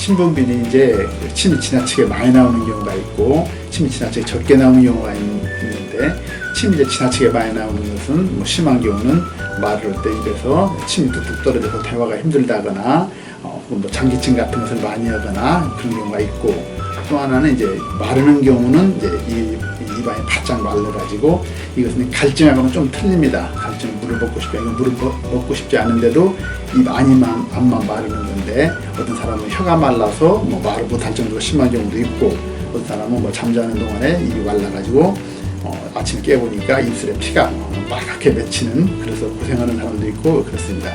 침분비는 이제 침이 지나치게 많이 나오는 경우가 있고 침이 지나치게 적게 나오는 경우가 있는데, 침이 이제 지나치게 많이 나오는 것은 뭐 심한 경우는 말을 할 때 입에서 침이 뚝뚝 떨어져서 대화가 힘들다거나 뭐 장기침 같은 것을 많이 하거나 그런 경우가 있고, 또 하나는 이제 마르는 경우는 이제 이 입안이 바짝 말라가지고 이것은 갈증하고는 좀 틀립니다. 갈증은 물을 먹고 싶지 않고 물을 먹고 싶지 않은데도 입 안만 마르는 건데, 어떤 사람은 혀가 말라서 뭐 말을 못할 정도로 심한 경우도 있고, 어떤 사람은 뭐 잠자는 동안에 입이 말라가지고 아침에 깨보니까 입술에 피가 빨갛게 맺히는, 그래서 고생하는 사람도 있고 그렇습니다.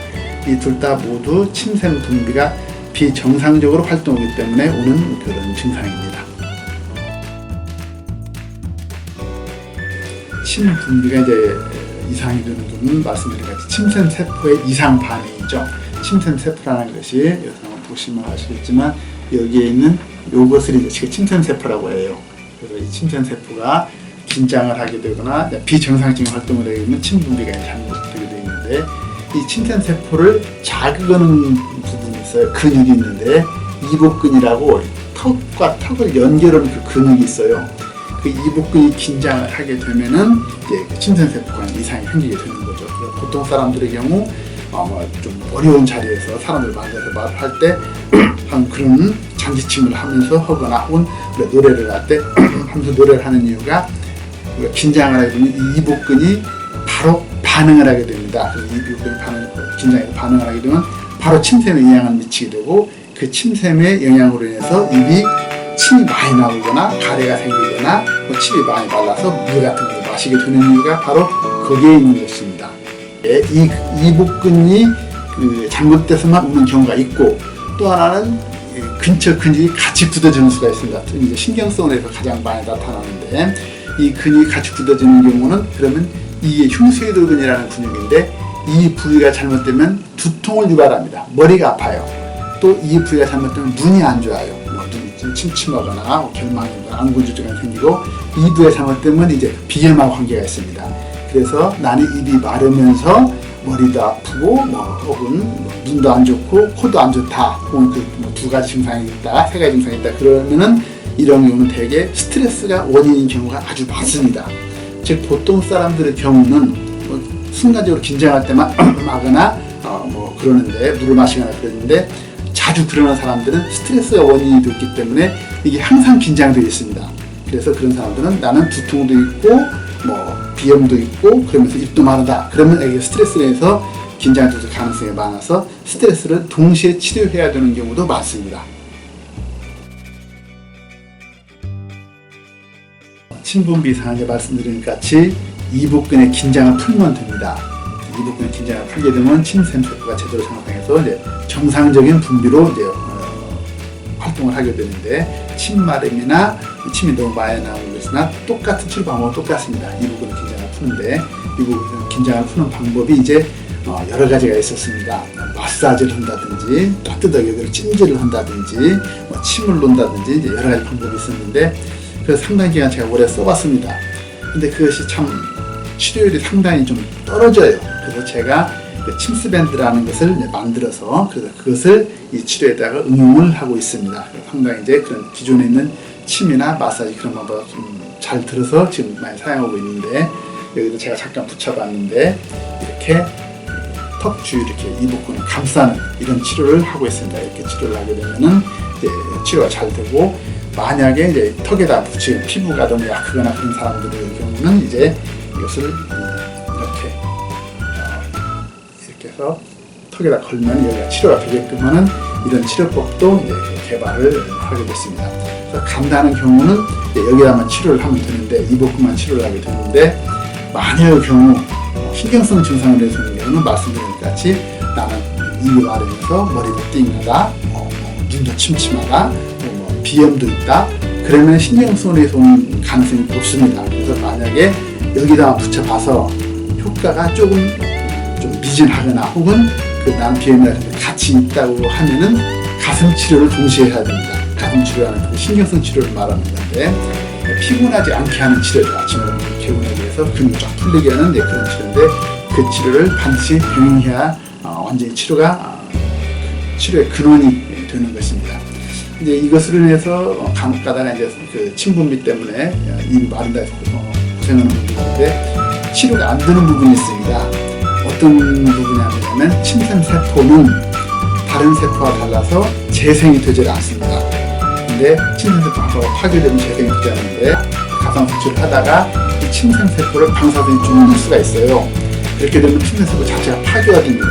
이 둘 다 모두 침샘 분비가 비정상적으로 활동하기 때문에 오는 그런 증상입니다. 침 분비가 이제 이상이 되는 경우는 말씀드린 같이 침샘 세포의 이상 반응이죠. 침샘 세포라는 것이 여기서 한번 보시면 아시겠지만 여기에 있는 요것을 이제 침샘 세포라고 해요. 그래서 이 침샘 세포가 긴장을 하게 되거나 비정상적인 활동을 하게 되면 침 분비가 잘못되게 되어 있는데, 이 침샘 세포를 자극하는 부분이 있어요. 근육이 있는데 이복근이라고 턱과 턱을 연결하는 그 근육이 있어요. 그 이복근이 긴장을 하게 되면은 이제 그 침샘 세포가 이상이 생기게 되는 거죠. 그래서 보통 사람들의 경우 좀 어려운 자리에서 사람들 만나서 말을 할 때 그런 장기침을 하면서 하거나 혹은 노래를 할 때 하면서 노래를 하는 이유가 긴장을 하게 되면 이 이복근이 바로 반응을 하게 됩니다. 이 이복근이 긴장해서 반응을 하게 되면 바로 침샘에 영향을 미치게 되고, 그 침샘의 영향으로 인해서 입이 침이 많이 나오거나 가래가 생기거나 침이 많이 말라서 물 같은 걸 마시게 되는 이유가 바로 거기에 있는 것입니다. 이 이복근이 잘못돼서만 오는 경우가 있고, 또 하나는 근처 근육이 같이 굳어지는 수가 있습니다. 이제 신경성에서 가장 많이 나타나는데, 이 근육이 같이 굳어지는 경우는 그러면 이게 흉쇄도근이라는 근육인데, 이 부위가 잘못되면 두통을 유발합니다. 머리가 아파요. 또 이 부위가 잘못되면 눈이 안 좋아요. 눈이 침침하거나 결망이거나 안구조증이 생기고, 이 부위가 잘못되면 이제 비염하고 관계가 있습니다. 그래서 나는 입이 마르면서 머리도 아프고 혹은 눈도 안 좋고 코도 안 좋다, 혹은 두 가지 증상이 있다, 세 가지 증상이 있다, 그러면은 이런 경우는 대개 스트레스가 원인인 경우가 아주 많습니다. 즉 보통 사람들의 경우는 순간적으로 긴장할 때만 마거나 그러는데, 물을 마시거나 그러는데, 자주 그러는 사람들은 스트레스가 원인이 됐기 때문에 이게 항상 긴장되어 있습니다. 그래서 그런 사람들은 나는 두통도 있고 비염도 있고 그러면서 입도 마르다, 그러면 이게 스트레스로 해서 긴장될 가능성이 많아서 스트레스를 동시에 치료해야 되는 경우도 많습니다. 침분비 상황에 말씀드린 것 같이 이복근의 긴장을 풀면 됩니다. 이복근의 긴장을 풀게 되면 침샘 세포가 제대로 작동해서 이제 정상적인 분비로 이제 활동을 하게 되는데, 침 마름이나 침이 너무 많이 나오는 것이나 똑같은 치료 방법은 똑같습니다. 이복근의 긴장을 푸는데, 이복근 긴장을 푸는 방법이 이제 여러 가지가 있었습니다. 마사지를 한다든지, 따뜻하게 여기를 찜질을 한다든지, 침을 놓는다든지, 이제 여러 가지 방법이 있었는데, 그래서 상당히 기간 제가 오래 써봤습니다. 근데 그것이 참 치료율이 상당히 좀 떨어져요. 그래서 제가 침스밴드라는 것을 만들어서 그것을 이 치료에다가 응용을 하고 있습니다. 상당히 이제 그런 기존에 있는 침이나 마사지 그런 방법을 좀 잘 들어서 지금 많이 사용하고 있는데, 여기도 제가 잠깐 붙여봤는데 이렇게 턱 주위 이렇게 이복근을 감싸는 이런 치료를 하고 있습니다. 이렇게 치료를 하게 되면은 이제 치료가 잘 되고, 만약에 이제 턱에다 붙이는 피부가 너무 약하거나 그런 사람들의 경우는 이제 이것을 이렇게 해서 턱에다 걸면 여기가 치료가 되게끔 하는 이런 치료법도 이제 개발을 하게 됐습니다. 그래서 간다는 경우는 여기다만 치료를 하면 되는데, 이복근만 치료를 하게 되는데, 만약의 경우 신경성 증상을 내세우는 경우는 말씀드린 것 같이 나는 입이 마르면서 머리도 띵하다, 눈도 침침하다, 비염도 있다, 그러면 신경성에서 오는 가능성이 높습니다. 그래서 만약에 여기다 붙여봐서 효과가 조금 좀 미진하거나 혹은 난 비염이랑 같이 있다고 하면은 가슴 치료를 동시에 해야 됩니다. 가슴 치료라는 신경성 치료를 말하는 건데, 피곤하지 않게 하는 치료죠. 아침에 개운하게 해서 근육이 쫙 풀리게 하는 그런 치료인데, 그 치료를 반드시 병행해야 완전히 치료의 근원이 되는 것입니다. 이제 이것으로 인해서 간혹 가다가 이제 그 침분비 때문에 입이 마른다 해서 고생하는 분들이 있는데 치료가 안 되는 부분이 있습니다. 어떤 부분이냐면 침샘세포는 다른 세포와 달라서 재생이 되지 않습니다. 근데 침샘세포가 파괴되면 재생이 되지 않는데 가상수치를 하다가 이 침샘세포를 방사선이 죽일 수가 있어요. 그렇게 되면 침샘세포 자체가 파괴가 됩니다.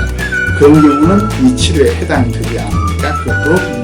그런 경우는 이 치료에 해당이 되지 않으니까 그것도